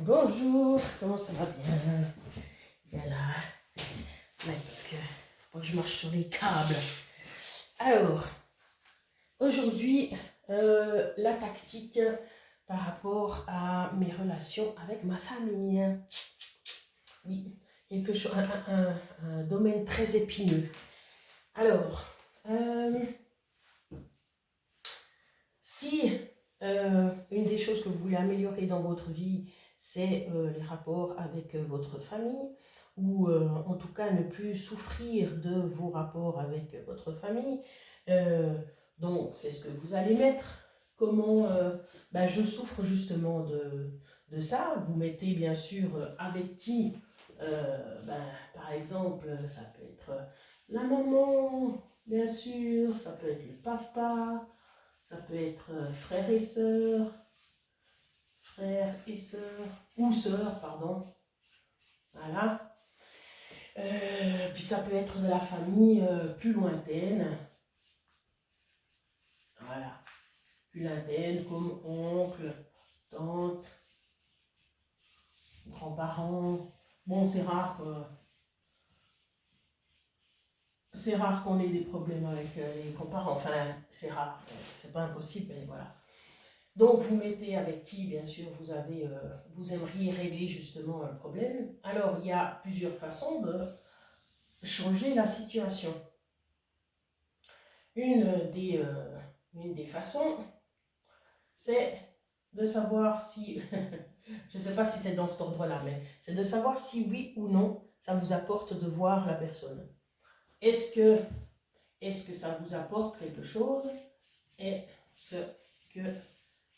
Bonjour, comment ça va bien? Bien là. Ouais, parce que faut pas que je marche sur les câbles. Alors, aujourd'hui, la tactique par rapport à mes relations avec ma famille. Oui, quelque chose, un domaine très épineux. Alors, si une des choses que vous voulez améliorer dans votre vie, c'est les rapports avec votre famille, ou en tout cas ne plus souffrir de vos rapports avec votre famille, euh, donc c'est ce que vous allez mettre. Comment je souffre justement de ça. Vous mettez bien sûr avec qui, par exemple, ça peut être la maman, bien sûr, ça peut être le papa, ça peut être frères et sœurs, ou sœurs, pardon. Voilà. Puis ça peut être de la famille plus lointaine. Voilà. Plus lointaine, comme oncle, tante, grands-parents. Bon, c'est rare qu'on ait des problèmes avec les grands-parents. Enfin, c'est rare. C'est pas impossible, mais voilà. Donc, vous mettez avec qui, bien sûr, vous aimeriez régler justement un problème. Alors, il y a plusieurs façons de changer la situation. Une des façons, c'est de savoir si, je ne sais pas si c'est dans cet ordre-là, mais c'est de savoir si oui ou non, ça vous apporte de voir la personne. Est-ce que ça vous apporte quelque chose? Est-ce que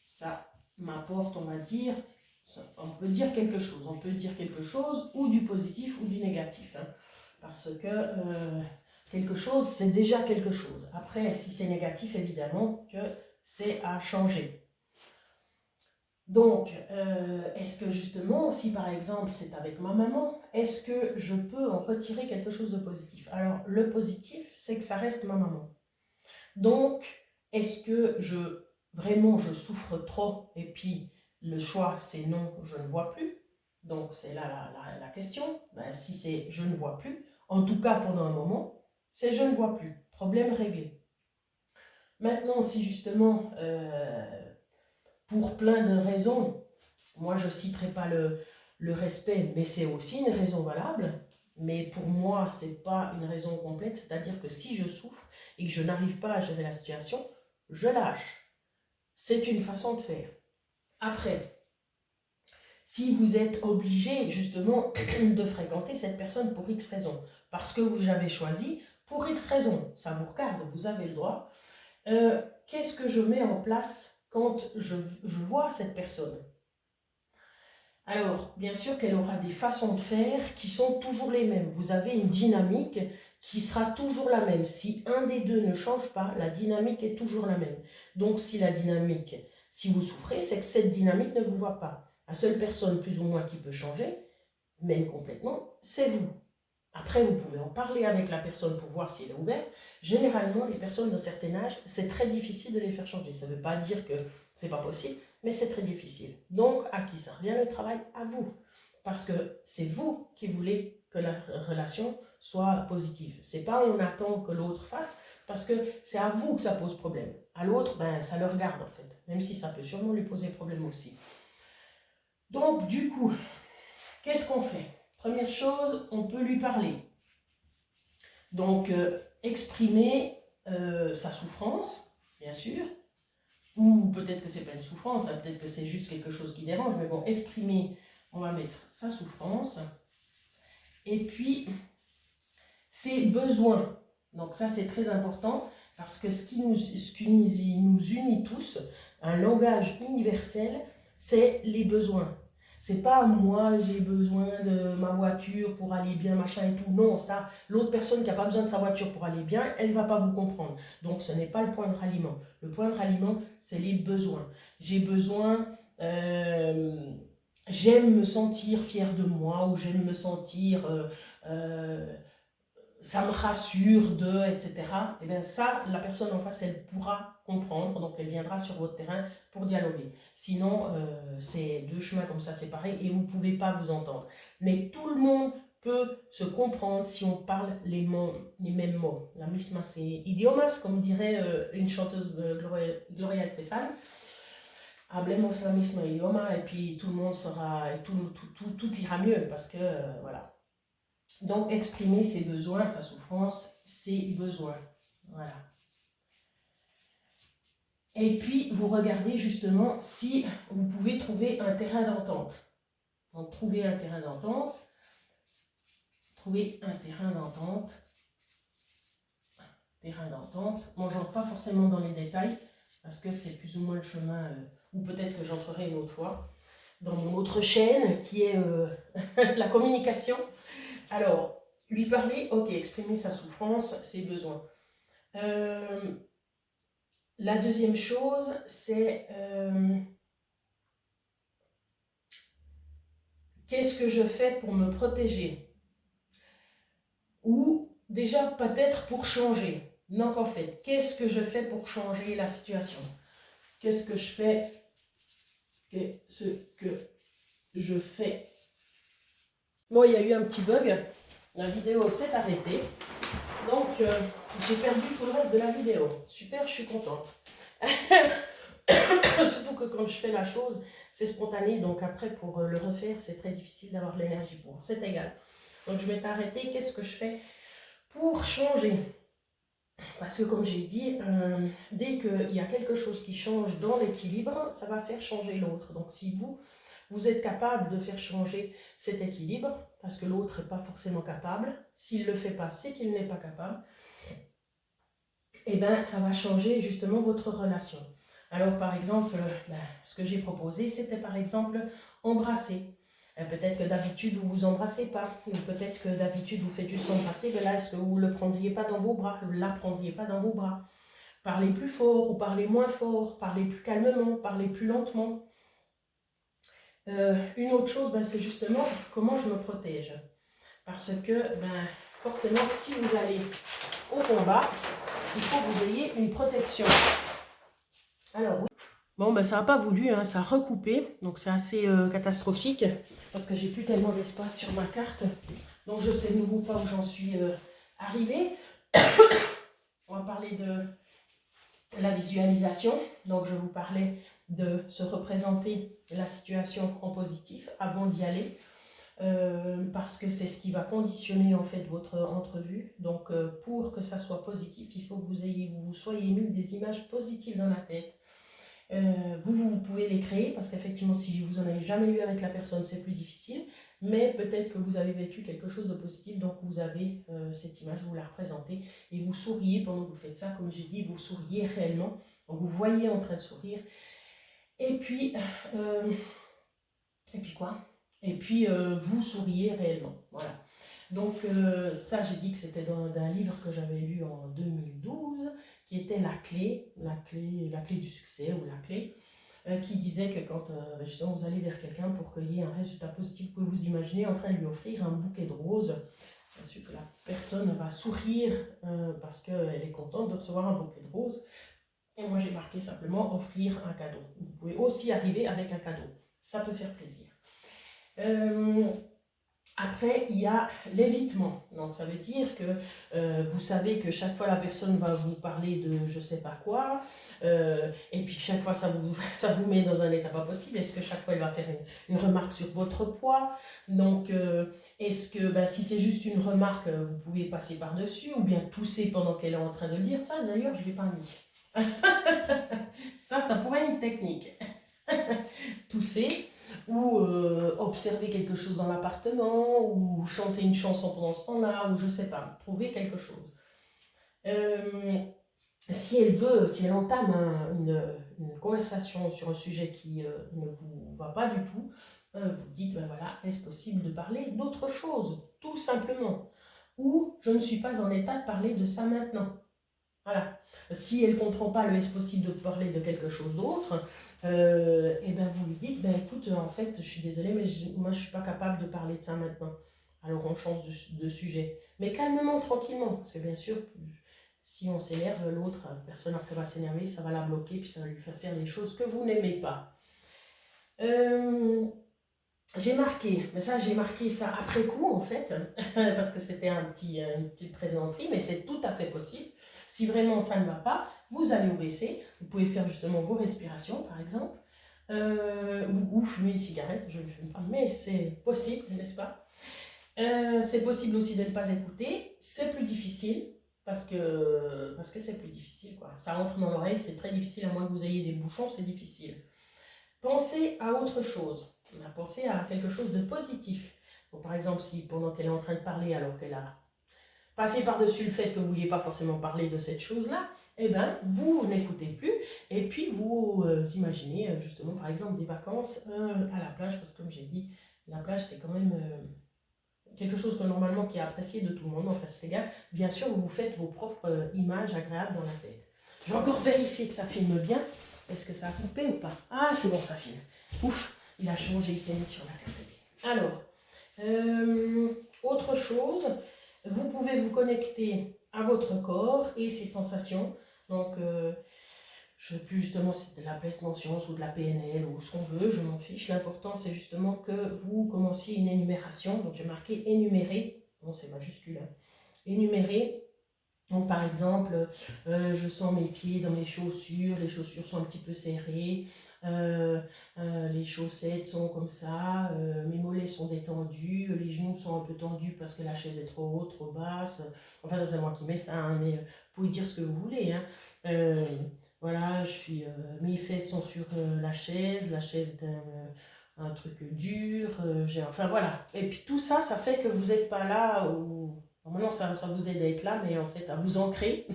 ça m'apporte, on va dire, on peut dire quelque chose. On peut dire quelque chose ou du positif ou du négatif. Hein, parce que quelque chose, c'est déjà quelque chose. Après, si c'est négatif, évidemment que c'est à changer. Donc, est-ce que justement, si par exemple c'est avec ma maman, est-ce que je peux en retirer quelque chose de positif? Alors, le positif, c'est que ça reste ma maman. Donc, est-ce que vraiment je souffre trop et puis le choix c'est non, je ne vois plus? Donc, c'est là la question. Ben, si c'est je ne vois plus, en tout cas pendant un moment, c'est je ne vois plus. Problème réglé. Maintenant, si justement, pour plein de raisons, moi je ne citerai pas le respect, mais c'est aussi une raison valable. Mais pour moi, ce n'est pas une raison complète. C'est-à-dire que si je souffre et que je n'arrive pas à gérer la situation, je lâche. C'est une façon de faire. Après, si vous êtes obligé justement de fréquenter cette personne pour X raison, parce que vous avez choisi pour X raison, ça vous regarde, vous avez le droit, qu'est-ce que je mets en place quand je vois cette personne? Alors, bien sûr qu'elle aura des façons de faire qui sont toujours les mêmes. Vous avez une dynamique qui sera toujours la même. Si un des deux ne change pas, la dynamique est toujours la même. Donc, si vous souffrez, c'est que cette dynamique ne vous va pas. La seule personne plus ou moins qui peut changer, même complètement, c'est vous. Après, vous pouvez en parler avec la personne pour voir si elle est ouverte. Généralement, les personnes d'un certain âge, c'est très difficile de les faire changer. Ça ne veut pas dire que c'est pas possible, mais c'est très difficile. Donc, à qui ça revient le travail? À vous. Parce que c'est vous qui voulez que la relation soit positive. C'est pas on attend que l'autre fasse, parce que c'est à vous que ça pose problème. À l'autre, ben, ça le regarde en fait, même si ça peut sûrement lui poser problème aussi. Donc, du coup, qu'est-ce qu'on fait? Première chose, on peut lui parler. Donc, exprimer sa souffrance, bien sûr, ou peut-être que c'est pas une souffrance, hein, peut-être que c'est juste quelque chose qui dérange, mais bon, exprimer, on va mettre sa souffrance, et puis ses besoins. Donc ça, c'est très important, parce que ce qui nous unit tous, un langage universel, c'est les besoins. C'est pas moi, j'ai besoin de ma voiture pour aller bien, machin et tout. Non, ça, l'autre personne qui n'a pas besoin de sa voiture pour aller bien, elle ne va pas vous comprendre. Donc, ce n'est pas le point de ralliement. Le point de ralliement, c'est les besoins. J'ai besoin, j'aime me sentir fière de moi, ou j'aime me sentir, ça me rassure de, etc. Et bien ça, la personne en face, elle pourra comprendre, donc elle viendra sur votre terrain pour dialoguer. Sinon, c'est deux chemins comme ça séparés et vous ne pouvez pas vous entendre. Mais tout le monde peut se comprendre si on parle les mêmes mots. La misma, c'est idiomas, comme dirait une chanteuse, Gloria Estefan. Hablemos la misma idioma et puis tout le monde sera, et tout ira mieux parce que, voilà. Donc, exprimer ses besoins, sa souffrance, ses besoins. Voilà. Et puis, vous regardez justement si vous pouvez trouver un terrain d'entente. Donc, trouver un terrain d'entente. Trouver un terrain d'entente. Terrain d'entente. Moi, j'entre pas forcément dans les détails parce que c'est plus ou moins le chemin, ou peut-être que j'entrerai une autre fois, dans mon autre chaîne qui est la communication. Alors, lui parler, ok, exprimer sa souffrance, ses besoins. La deuxième chose, c'est qu'est-ce que je fais pour me protéger? Ou déjà peut-être pour changer. Donc en fait, qu'est-ce que je fais pour changer la situation? Qu'est-ce que je fais? Qu'est-ce que je fais? Bon, il y a eu un petit bug. La vidéo s'est arrêtée. Donc, j'ai perdu tout le reste de la vidéo. Super, je suis contente. Surtout que quand je fais la chose, c'est spontané. Donc après, pour le refaire, c'est très difficile d'avoir l'énergie pour. C'est égal. Donc, je m'étais arrêtée. Qu'est-ce que je fais pour changer? Parce que comme j'ai dit, dès qu'il y a quelque chose qui change dans l'équilibre, ça va faire changer l'autre. Donc, si vous êtes capable de faire changer cet équilibre, parce que l'autre n'est pas forcément capable. S'il ne le fait pas, c'est qu'il n'est pas capable. Et bien, ça va changer justement votre relation. Alors, par exemple, ce que j'ai proposé, c'était par exemple embrasser. Peut-être que d'habitude, vous ne vous embrassez pas. Ou peut-être que d'habitude, vous faites juste embrasser. Mais là, est-ce que vous ne le prendriez pas dans vos bras? Vous ne la prendriez pas dans vos bras? Parlez plus fort ou parlez moins fort. Parlez plus calmement, parlez plus lentement. Une autre chose, c'est justement comment je me protège. Parce que, forcément, si vous allez au combat, il faut que vous ayez une protection. Alors, oui. Bon, ça n'a pas voulu, hein, ça a recoupé. Donc, c'est assez catastrophique. Parce que j'ai plus tellement d'espace sur ma carte. Donc, je ne sais de nouveau pas où j'en suis arrivée. On va parler de la visualisation. Donc, je vous parlais de se représenter la situation en positif avant d'y aller. Parce que c'est ce qui va conditionner en fait votre entrevue. Donc pour que ça soit positif, il faut que vous soyez mis des images positives dans la tête. Vous pouvez les créer parce qu'effectivement si vous en avez jamais eu avec la personne c'est plus difficile, mais peut-être que vous avez vécu quelque chose de positif, donc vous avez cette image, vous la représentez et vous souriez pendant que vous faites ça. Comme j'ai dit, vous souriez réellement, donc vous voyez en train de sourire. Et puis quoi? Et puis, vous souriez réellement. Voilà. Donc, ça, j'ai dit que c'était d'un livre que j'avais lu en 2012, qui était la clé du succès, ou la clé, qui disait que quand justement vous allez vers quelqu'un pour qu'il y ait un résultat positif, vous pouvez vous imaginer en train de lui offrir un bouquet de roses. Bien sûr que la personne va sourire parce qu'elle est contente de recevoir un bouquet de roses. Et moi, j'ai marqué simplement offrir un cadeau. Vous pouvez aussi arriver avec un cadeau. Ça peut faire plaisir. Après, il y a l'évitement. Donc, ça veut dire que vous savez que chaque fois la personne va vous parler de je sais pas quoi, et puis chaque fois ça vous met dans un état pas possible. Est-ce que chaque fois elle va faire une remarque sur votre poids? Donc, est-ce que si c'est juste une remarque, vous pouvez passer par-dessus, ou bien tousser pendant qu'elle est en train de le dire? Ça, d'ailleurs, je ne l'ai pas mis. Ça pourrait être une technique. Tousser. Ou observer quelque chose dans l'appartement, ou chanter une chanson pendant ce temps-là, ou je sais pas, trouver quelque chose. Si elle entame une conversation sur un sujet qui ne vous va pas du tout, vous dites, voilà, est-ce possible de parler d'autre chose, tout simplement. Ou je ne suis pas en état de parler de ça maintenant. Voilà. Si elle ne comprend pas le est-ce possible de parler de quelque chose d'autre, et vous lui dites, écoute, en fait, je suis désolée, mais moi, je ne suis pas capable de parler de ça maintenant. Alors, on change de sujet. Mais calmement, tranquillement, parce que bien sûr, Si on s'énerve, l'autre personne après va s'énerver, ça va la bloquer, puis ça va lui faire faire des choses que vous n'aimez pas. J'ai marqué, mais ça j'ai marqué ça après coup en fait, parce que c'était une petite plaisanterie, mais c'est tout à fait possible. Si vraiment ça ne va pas, vous allez au WC, vous pouvez faire justement vos respirations par exemple, ou fumer une cigarette, je ne fume pas, mais c'est possible, n'est-ce pas? C'est possible aussi de ne pas écouter, c'est plus difficile, parce que c'est plus difficile, quoi. Ça entre dans l'oreille, c'est très difficile, à moins que vous ayez des bouchons, c'est difficile. Pensez à autre chose. On a pensé à quelque chose de positif. Donc, par exemple, si pendant qu'elle est en train de parler, alors qu'elle a passé par-dessus le fait que vous ne vouliez pas forcément parler de cette chose-là, eh ben, vous n'écoutez plus et puis vous imaginez justement, par exemple, des vacances à la plage, parce que comme j'ai dit, la plage, c'est quand même quelque chose que normalement qui est apprécié de tout le monde, enfin c'est égal. Bien sûr, vous faites vos propres images agréables dans la tête. Je vais encore vérifier que ça filme bien. Est-ce que ça a coupé ou pas? Ah, c'est bon, ça filme. Ouf, il a changé, il s'est mis sur la carte. Alors, autre chose, vous pouvez vous connecter à votre corps et ses sensations. Donc, je ne sais plus justement si c'était de la pleine conscience ou de la PNL ou ce qu'on veut, je m'en fiche. L'important, c'est justement que vous commenciez une énumération. Donc, j'ai marqué énumérer. Bon, c'est majuscule. Hein. Énumérer. Donc, par exemple, je sens mes pieds dans mes chaussures. Les chaussures sont un petit peu serrées. Les chaussettes sont comme ça. Mes mollets sont détendus. Les genoux sont un peu tendus parce que la chaise est trop haute, trop basse. Enfin, ça, c'est moi qui mets ça. Hein, mais vous pouvez dire ce que vous voulez. Hein. Voilà, mes fesses sont sur la chaise est un truc dur, enfin voilà. Et puis tout ça, ça fait que vous n'êtes pas là où... Normalement, ça vous aide à être là, mais en fait, à vous ancrer.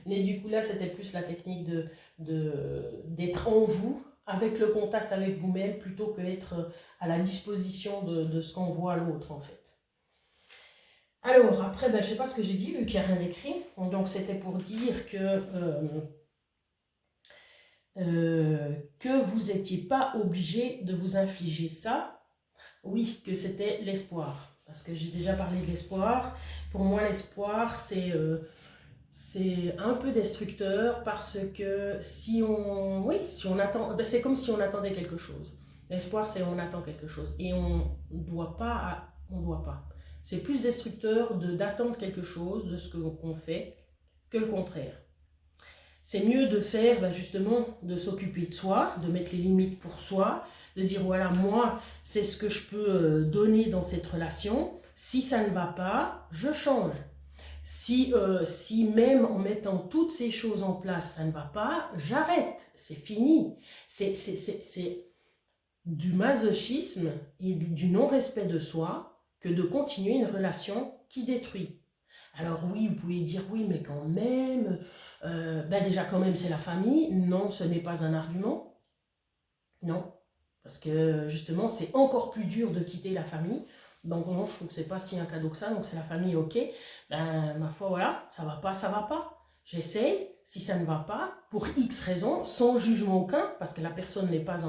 Mais du coup, là, c'était plus la technique d'être en vous, avec le contact avec vous-même, plutôt que être à la disposition de ce qu'envoie l'autre, en fait. Alors, après, je ne sais pas ce que j'ai dit, vu qu'il n'y a rien d'écrit. Donc, c'était pour dire que vous n'étiez pas obligé de vous infliger ça. Oui, que c'était l'espoir. Parce que j'ai déjà parlé de l'espoir. Pour moi, l'espoir, c'est un peu destructeur parce que si on attend, c'est comme si on attendait quelque chose. L'espoir, c'est on attend quelque chose. Et on doit pas. C'est plus destructeur d'attendre quelque chose de ce qu'on fait que le contraire. C'est mieux de faire justement, de s'occuper de soi, de mettre les limites pour soi, de dire voilà, moi, c'est ce que je peux donner dans cette relation. Si ça ne va pas, je change. Si même en mettant toutes ces choses en place, ça ne va pas, j'arrête. C'est fini. C'est du masochisme et du non-respect de soi que de continuer une relation qui détruit. Alors oui, vous pouvez dire oui, mais quand même, déjà quand même c'est la famille. Non, ce n'est pas un argument. Non, parce que justement c'est encore plus dur de quitter la famille. Donc non, je trouve que c'est pas si un cadeau que ça. Donc c'est la famille, ok. Ma foi, voilà, ça va pas, ça va pas. J'essaye. Si ça ne va pas, pour X raisons, sans jugement aucun, parce que la personne n'est pas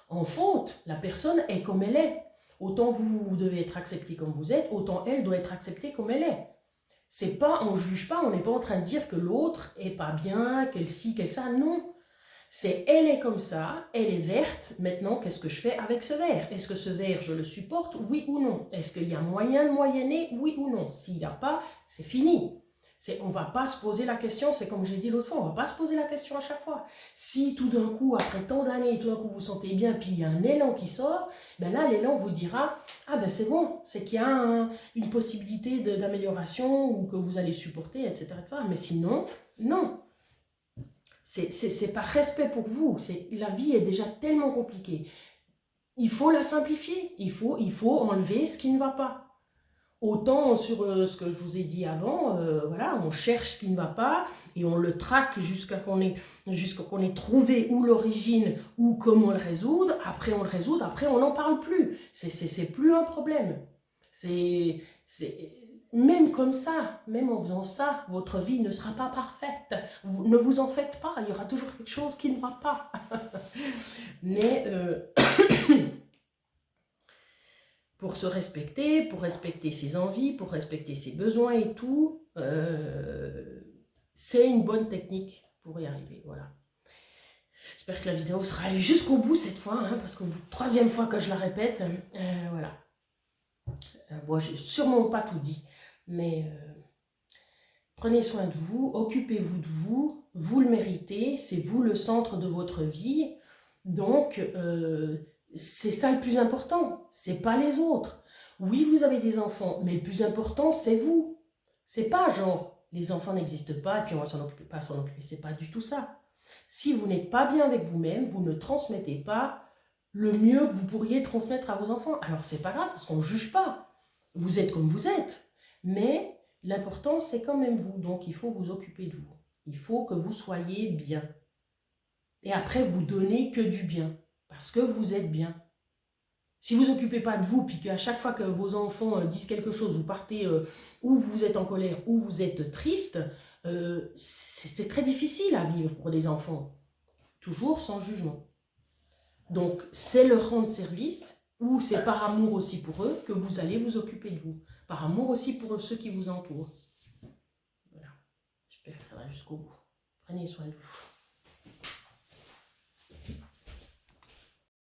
en faute. La personne est comme elle est. Autant vous devez être accepté comme vous êtes, autant elle doit être acceptée comme elle est. C'est pas, on juge pas, on n'est pas en train de dire que l'autre est pas bien, qu'elle ci, qu'elle ça, non. C'est elle est comme ça, elle est verte, maintenant qu'est-ce que je fais avec ce vert? Est-ce que ce vert je le supporte, oui ou non? Est-ce qu'il y a moyen de moyenner, oui ou non? S'il n'y a pas, c'est fini. On ne va pas se poser la question, c'est comme j'ai dit l'autre fois, on ne va pas se poser la question à chaque fois. Si tout d'un coup, après tant d'années, tout d'un coup vous sentez bien, puis il y a un élan qui sort, ben là l'élan vous dira, ah ben c'est bon, c'est qu'il y a une possibilité d'amélioration ou que vous allez supporter, etc., etc. Mais sinon, non. C'est par respect pour vous. La vie est déjà tellement compliquée. Il faut la simplifier. Il faut enlever ce qui ne va pas. Autant sur ce que je vous ai dit avant, voilà, on cherche ce qui ne va pas et on le traque jusqu'à qu'on ait trouvé où l'origine ou comment le résoudre. Après on le résout, après on n'en parle plus. C'est plus un problème. Même comme ça, même en faisant ça, votre vie ne sera pas parfaite. Ne vous en faites pas, il y aura toujours quelque chose qui ne va pas. Mais pour se respecter, pour respecter ses envies, pour respecter ses besoins et tout, c'est une bonne technique pour y arriver, voilà. J'espère que la vidéo sera allée jusqu'au bout cette fois, hein, parce qu'au bout de 3e fois que je la répète, voilà. Bon, j'ai sûrement pas tout dit, mais prenez soin de vous, occupez-vous de vous, vous le méritez, c'est vous le centre de votre vie, donc c'est ça le plus important, c'est pas les autres. Oui, vous avez des enfants, mais le plus important, c'est vous. C'est pas genre, les enfants n'existent pas et puis on va s'en occuper, pas s'en occuper, c'est pas du tout ça. Si vous n'êtes pas bien avec vous-même, vous ne transmettez pas le mieux que vous pourriez transmettre à vos enfants. Alors c'est pas grave, parce qu'on ne juge pas. Vous êtes comme vous êtes, mais l'important c'est quand même vous, donc il faut vous occuper de vous. Il faut que vous soyez bien. Et après, vous donnez que du bien, parce que vous êtes bien. Si vous vous occupez pas de vous, puis qu'à chaque fois que vos enfants disent quelque chose, vous partez ou vous êtes en colère ou vous êtes triste, c'est très difficile à vivre pour les enfants. Toujours sans jugement. Donc, c'est leur rendre service, ou c'est par amour aussi pour eux que vous allez vous occuper de vous. Par amour aussi pour ceux qui vous entourent. Voilà. J'espère que ça va jusqu'au bout. Prenez soin de vous.